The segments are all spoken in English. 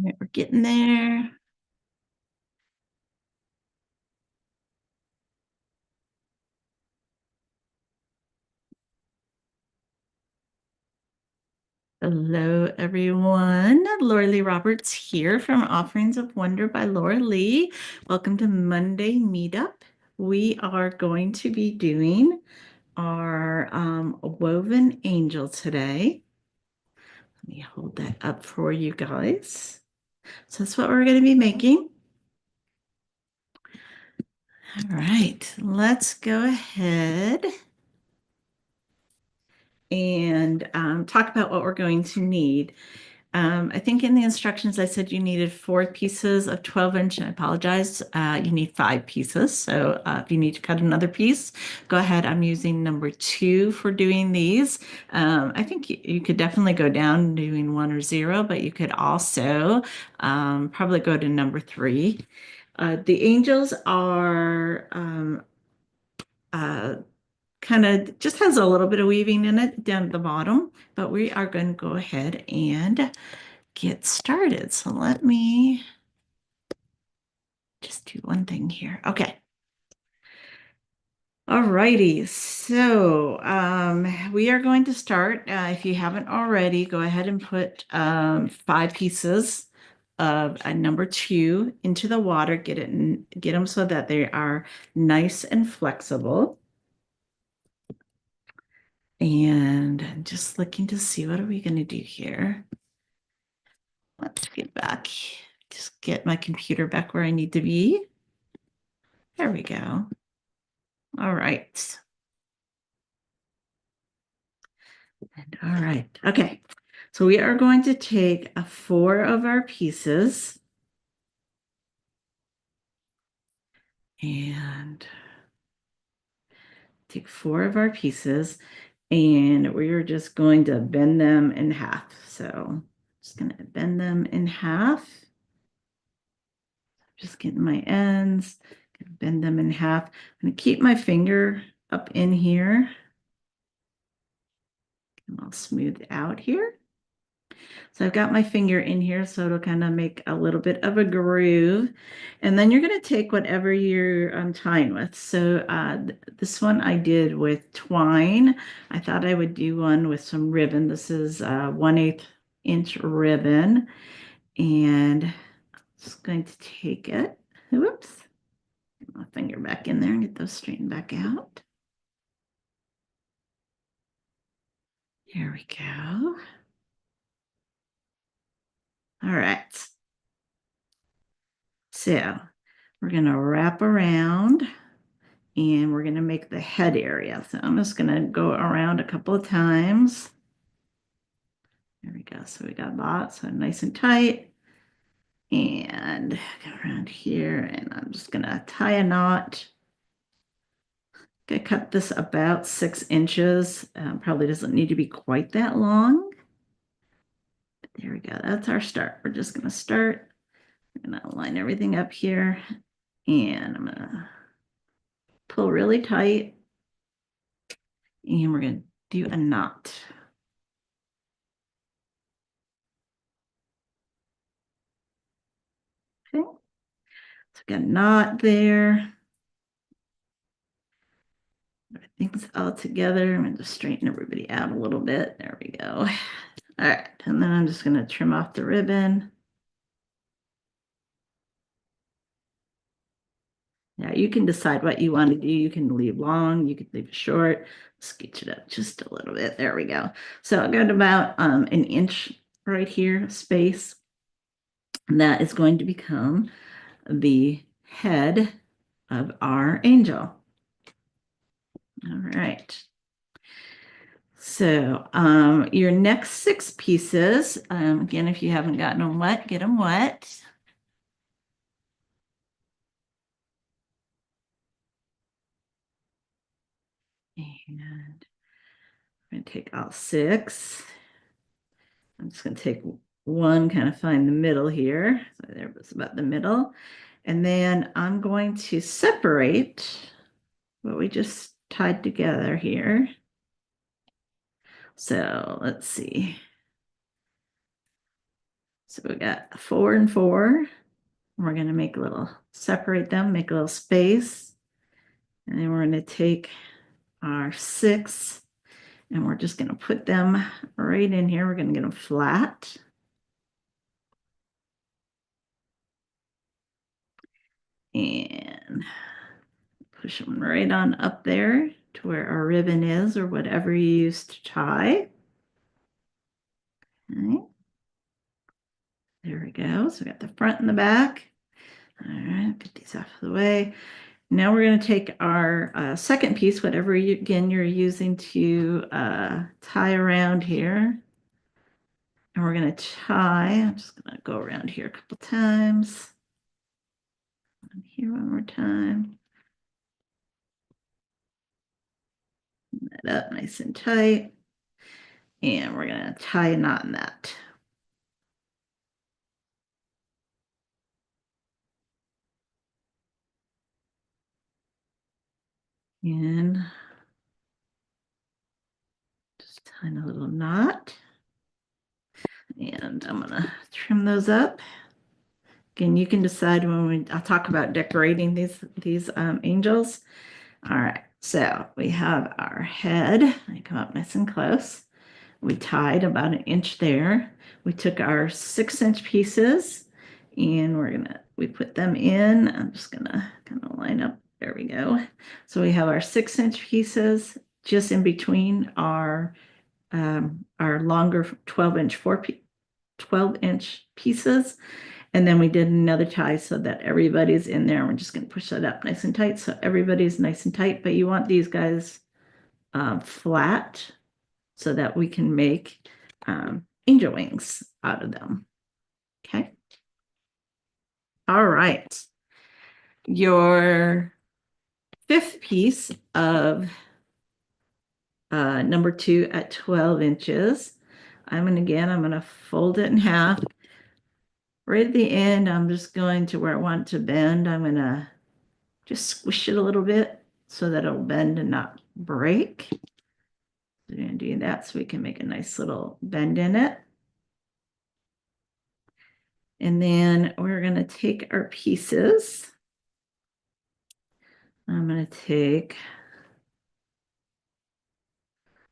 right, we're getting there. Hello, everyone. Lorelea Roberts here from Offerings of Wonder by Lorelea. Welcome to Monday Meetup. We are going to be doing our woven angel today. Let me hold that up for you guys. So that's what we're going to be making. All right, let's go ahead and talk about what we're going to need. I think in the instructions I said you needed 4 pieces of 12-inch. I apologize. You need 5 pieces. So if you need to cut another piece, go ahead. I'm using number 2 for doing these. I think you could definitely go down doing 1 or 0, but you could also probably go to number 3. The angels are uh, kind of just has a little bit of weaving in it down at the bottom, but we are going to go ahead and get started. So let me just do one thing here. Okay. All righty. So we are going to start. If you haven't already, go ahead and put 5 pieces of number 2 into the water. Get them so that they are nice and flexible. And I'm just looking to see what are we going to do here. Let's get back. Just get my computer back where I need to be. There we go. All right. All right. Okay. So we are going to take 4 of our pieces and we are just going to bend them in half. So just going to bend them in half. Just getting my ends, bend them in half. I'm going to keep my finger up in here. And I'll smooth out here. So I've got my finger in here, so it'll kind of make a little bit of a groove. And then you're going to take whatever you're tying with. So this one I did with twine. I thought I would do one with some ribbon. This is 1/8 inch ribbon. And I'm just going to take it. Whoops. Get my finger back in there and get those straightened back out. Here we go. All right. So we're going to wrap around and we're going to make the head area. So I'm just going to go around a couple of times. There we go. So we got that. So nice and tight. And go around here and I'm just going to tie a knot. I cut this about 6 inches. Probably doesn't need to be quite that long. But there we go. That's our start. We're just going to start. I'm going to line everything up here. And I'm going to pull really tight. And we're going to do a knot. Okay. So got a knot there. Things all together. I'm going to straighten everybody out a little bit. There we go. All right. And then I'm just going to trim off the ribbon. Now you can decide what you want to do. You can leave long, you can leave it short, sketch it up just a little bit. There we go. So I got about an inch right here space. And that is going to become the head of our angel. All right. So your next 6 pieces, again, if you haven't gotten them wet, get them wet. And I'm going to take all 6. I'm just going to take one, kind of find the middle here. So there was about the middle. And then I'm going to separate what we just tied together here. So let's see. So we got 4 and 4. We're going to make a little, separate them, make a little space. And then we're going to take our 6 and we're just going to put them right in here. We're going to get them flat. And push them right on up there to where our ribbon is or whatever you use to tie. Okay. There we go. So we got the front and the back. All right, get these out of the way. Now we're going to take our second piece, whatever again you're using to tie around here. And we're going to tie, I'm just going to go around here a couple times. And here one more time. That up nice and tight. And we're going to tie a knot in that. And just tie a little knot. And I'm going to trim those up. Again, you can decide when I'll talk about decorating these angels. All right, so we have our head. I come up nice and close. We tied about an inch there. We took our 6-inch pieces and we put them in. I'm just gonna kind of line up. There we go. So we have our 6-inch pieces just in between our longer 12-inch pieces. And then we did another tie so that everybody's in there. We're just going to push that up nice and tight. So everybody's nice and tight, but you want these guys flat so that we can make angel wings out of them. Okay. All right. Your 5th piece of number 2 at 12 inches. I'm going to fold it in half. Right at the end, I'm just going to where I want to bend. I'm going to just squish it a little bit so that it'll bend and not break. We're going to do that so we can make a nice little bend in it. And then we're going to take our pieces. I'm going to take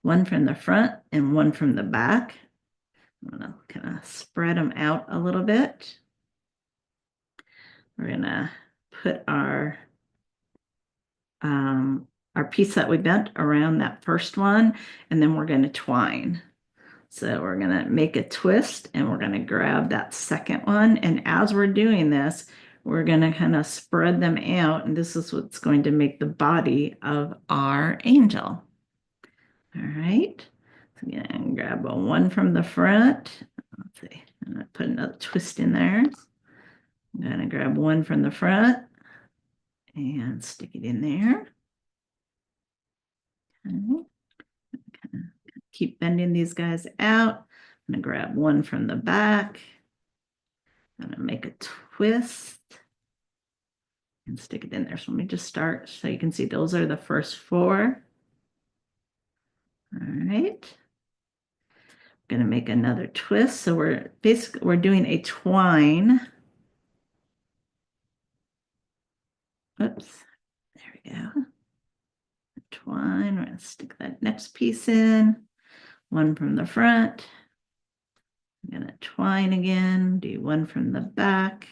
one from the front and one from the back. I'm going to kind of spread them out a little bit. We're going to put our piece that we bent around that first one, and then we're going to twine. So we're going to make a twist and we're going to grab that second one. And as we're doing this, we're going to kind of spread them out. And this is what's going to make the body of our angel. All right. So again, grab one from the front. Let's see. I'm going to put another twist in there. I'm going to grab one from the front and stick it in there. Okay. Keep bending these guys out. I'm going to grab one from the back. I'm going to make a twist and stick it in there. So let me just start so you can see those are the first 4. All right. I'm going to make another twist. So we're doing a twine. Oops. There we go. Twine. We're going to stick that next piece in. One from the front. I'm going to twine again. Do one from the back.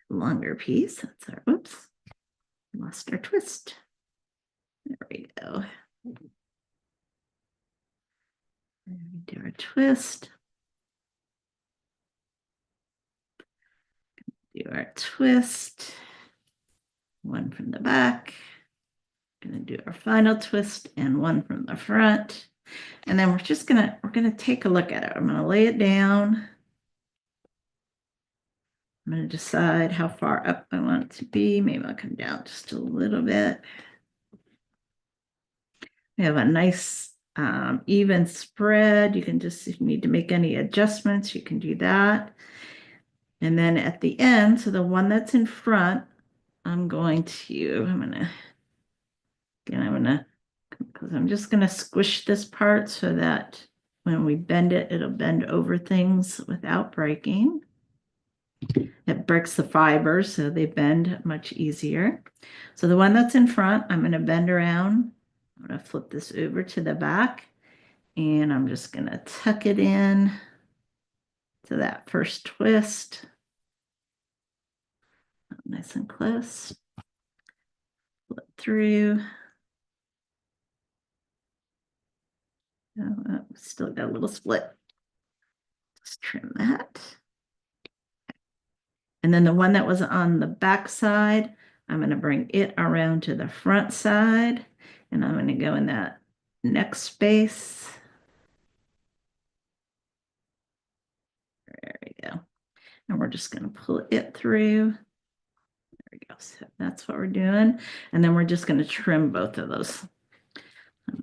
Longer piece. That's our, whoops. Lost our twist. There we go. Do our twist. Do our twist. One from the back. Gonna do our final twist and one from the front. And then we're gonna take a look at it. I'm gonna lay it down. I'm gonna decide how far up I want it to be. Maybe I'll come down just a little bit. We have a nice even spread. You can just, if you need to make any adjustments, you can do that. And then at the end, so the one that's in front, I'm gonna come because I'm just going to squish this part so that when we bend it, it'll bend over things without breaking. It breaks the fibers, so they bend much easier. So the one that's in front, I'm going to bend around. I'm going to flip this over to the back, and I'm just going to tuck it in to that first twist. Nice and close. Flip through. Oh, still got a little split. Just trim that. And then the one that was on the back side, I'm going to bring it around to the front side, and I'm going to go in that next space. There we go. And we're just going to pull it through. There we go. So that's what we're doing. And then we're just going to trim both of those.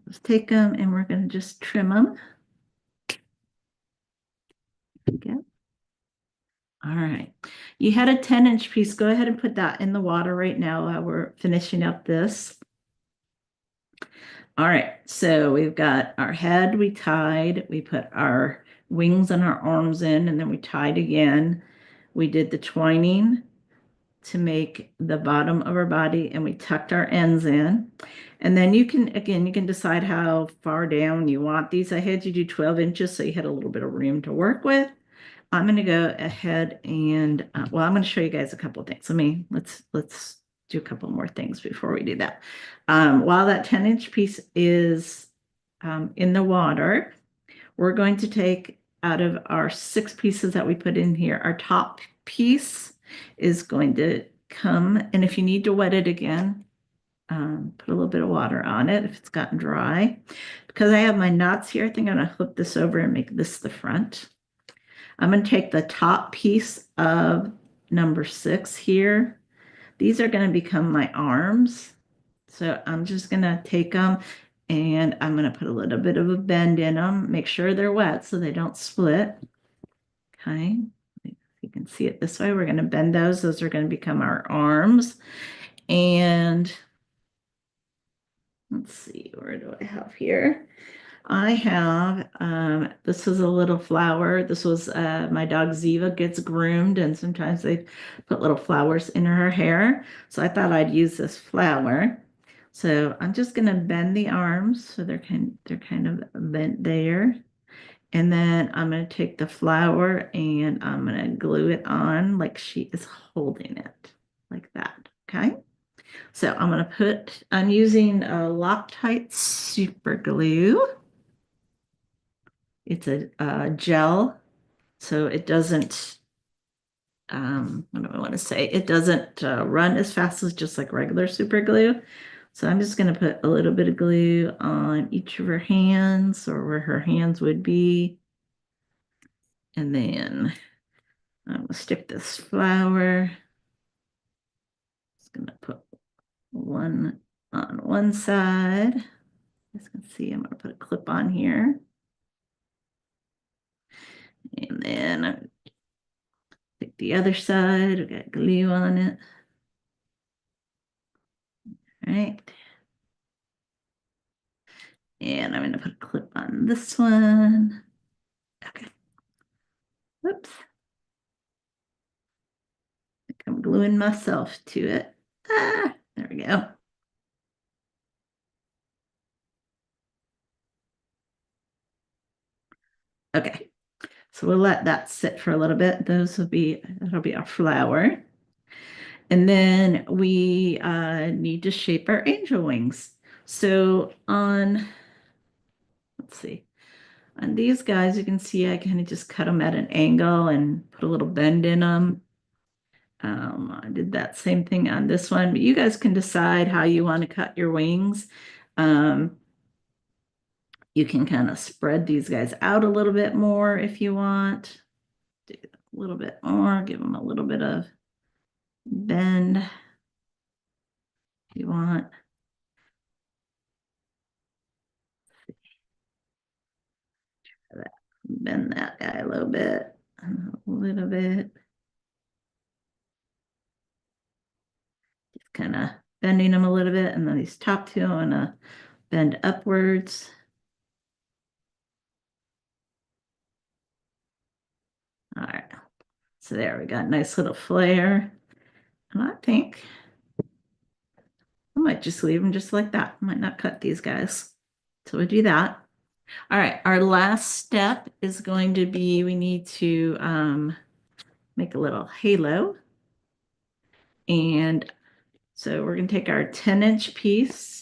Let's take them and we're going to just trim them. Okay. All right. You had a 10-inch piece. Go ahead and put that in the water right now while we're finishing up this. All right. So we've got our head we tied. We put our wings and our arms in, and then we tied again. We did the twining to make the bottom of our body, and we tucked our ends in. And then you can, again, you can decide how far down you want these. I had you do 12 inches, so you had a little bit of room to work with. I'm going to go ahead and, well, I'm going to show you guys a couple of things. Let's do a couple more things before we do that. While that 10-inch piece is in the water, we're going to take out of our 6 pieces that we put in here, our top piece is going to come, and if you need to wet it again, put a little bit of water on it if it's gotten dry. Because I have my knots here, I think I'm going to flip this over and make this the front. I'm going to take the top piece of number 6 here. These are going to become my arms. So I'm just going to take them and I'm going to put a little bit of a bend in them. Make sure they're wet so they don't split. Okay. If you can see it this way, we're going to bend those. Those are going to become our arms. And let's see, where do I have here? I have, this is a little flower. This was my dog Ziva gets groomed, and sometimes they put little flowers in her hair. So I thought I'd use this flower. So I'm just going to bend the arms so they're kind of bent there. And then I'm going to take the flower and I'm going to glue it on like she is holding it, like that. Okay. So I'm using a Loctite super glue. It's a gel, so it doesn't, what do I want to say? It doesn't run as fast as just like regular super glue. So I'm just going to put a little bit of glue on each of her hands or where her hands would be. And then I'm going to stick this flower. Just going to put one on one side. As you can see, I'm going to put a clip on here. And then take the other side. We got glue on it. All right. And I'm going to put a clip on this one. Okay. Whoops. I think I'm gluing myself to it. Ah, there we go. Okay. So we'll let that sit for a little bit. That'll be our flower. And then we need to shape our angel wings. So let's see, on these guys, you can see I kind of just cut them at an angle and put a little bend in them. I did that same thing on this one, but you guys can decide how you want to cut your wings. You can kind of spread these guys out a little bit more if you want. Do a little bit more, give them a little bit of bend if you want. Bend that guy a little bit, Just kind of bending them a little bit, and then these top two, I'm gonna bend upwards. All right, so there we got a nice little flare. And I think I might just leave them just like that. I might not cut these guys. So we do that. All right, our last step is going to be we need to make a little halo. And so we're going to take our 10-inch piece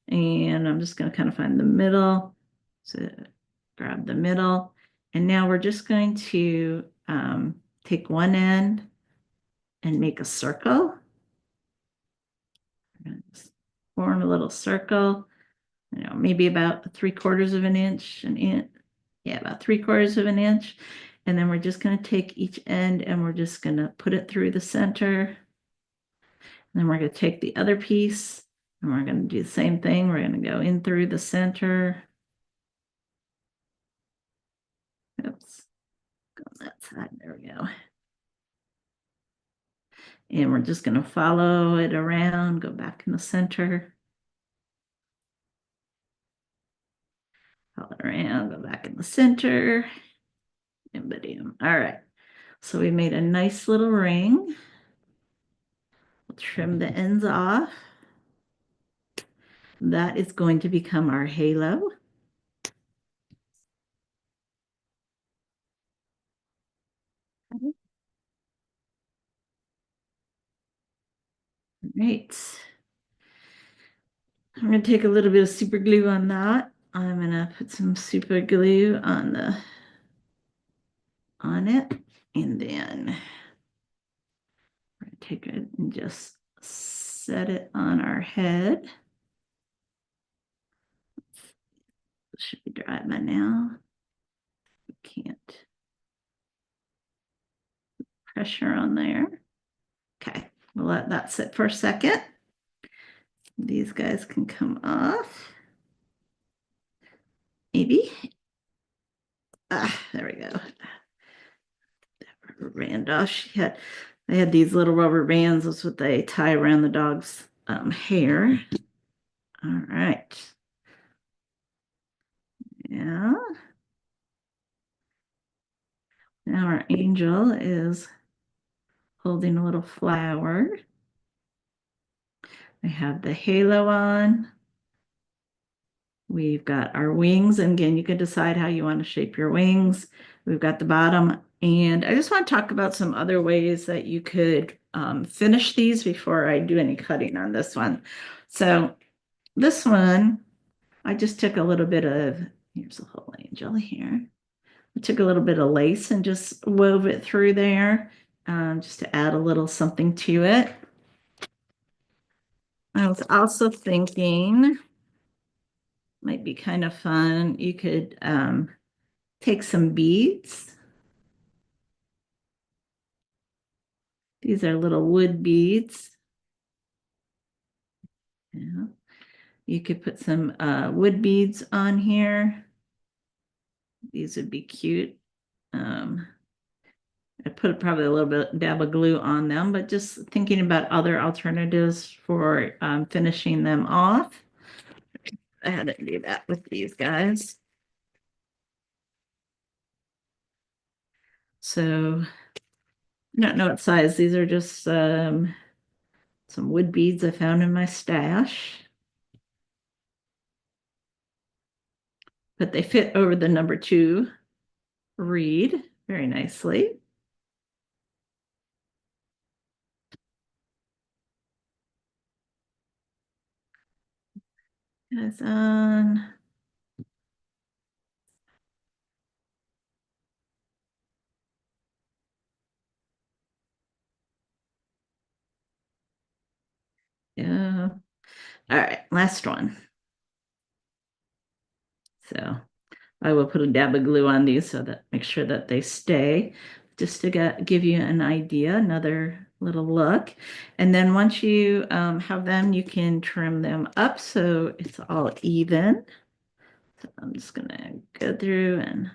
and I'm just going to kind of find the middle. So grab the middle. And now we're just going to take one end and make a circle. We're going to form a little circle, maybe about 3/4 of an inch, yeah, about 3/4 of an inch. And then we're just going to take each end and we're just going to put it through the center. And then we're going to take the other piece and we're going to do the same thing. We're going to go in through the center. Oops, go on that side. There we go. And we're just going to follow it around, go back in the center. Follow it around, go back in the center. And bam. All right. So we made a nice little ring. We'll trim the ends off. That is going to become our halo. All right. I'm going to take a little bit of super glue on that. I'm going to put some super glue on it. And then we're going to take it and just set it on our head. It should be dry by now. We can't. Pressure on there. Okay, we'll let that sit for a second. These guys can come off. Maybe. There we go. Rubber band off. They had these little rubber bands. That's what they tie around the dog's hair. All right. Yeah. Now our angel is holding a little flower. I have the halo on. We've got our wings, and again, you can decide how you want to shape your wings. We've got the bottom, and I just want to talk about some other ways that you could finish these before I do any cutting on this one. So this one, I just took a little bit of, here's a whole angel here. I took a little bit of lace and just wove it through there just to add a little something to it. I was also thinking, might be kind of fun. You could take some beads. These are little wood beads. Yeah. You could put some wood beads on here. These would be cute. I put probably a little bit dab of glue on them, but just thinking about other alternatives for finishing them off. I had to do that with these guys. So I don't know what size. These are just some wood beads I found in my stash. But they fit over the number 2 reed very nicely. Guys on. Yeah. All right, last one. So I will put a dab of glue on these so that make sure that they stay, just to give you an idea, another little look. And then once you have them, you can trim them up so it's all even. So I'm just gonna go through and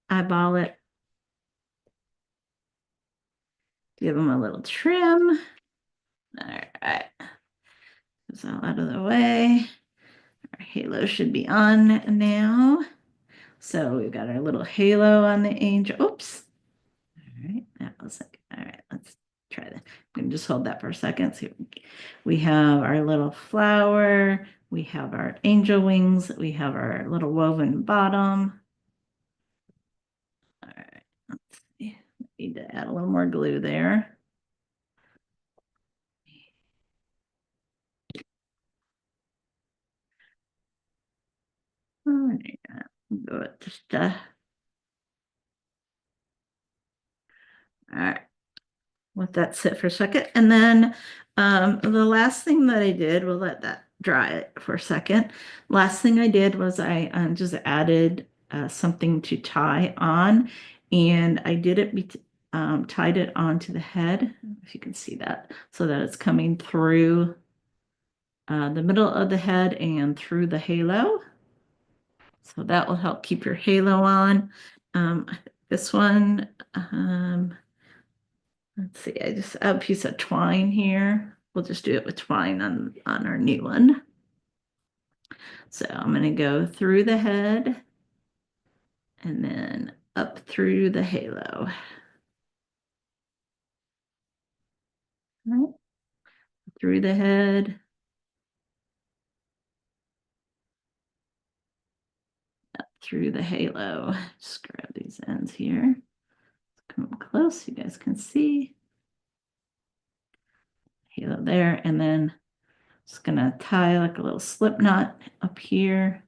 eyeball it. Give them a little trim. All right. This all out of the way. Our halo should be on now. So we've got our little halo on the angel. Oops. All right, that was like, all right, let's try that. We can just hold that for a second. See, we have our little flower, we have our angel wings, we have our little woven bottom. All right, let's see. Need to add a little more glue there. Oh, yeah. Go it just all right. Let that sit for a second. And then the last thing that I did, we'll let that dry for a second. Last thing I did was I just added something to tie on, and I did it, tied it onto the head, if you can see that, so that it's coming through the middle of the head and through the halo. So that will help keep your halo on. This one, let's see, I just have a piece of twine here. We'll just do it with twine on our new one. So I'm going to go through the head and then up through the halo. Right. Through the head. Up through the halo. Just grab these ends here. Come up close, you guys can see. Halo there, and then just gonna tie like a little slip knot up here.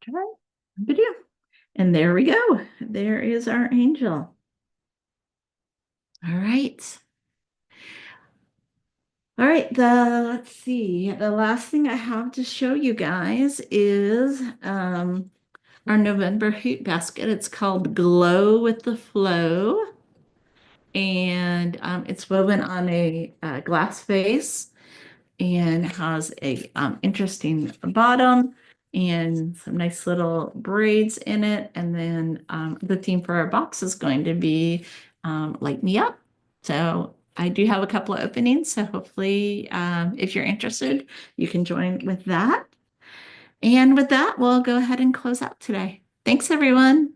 Try. Video. And there we go. There is our angel. All right. All right, let's see. The last thing I have to show you guys is our November hoot basket. It's called Glow with the Flow. And it's woven on a glass vase and has a interesting bottom and some nice little braids in it. And then the theme for our box is going to be Light Me Up. So I do have a couple of openings. So hopefully, if you're interested, you can join with that. And with that, we'll go ahead and close out today. Thanks, everyone.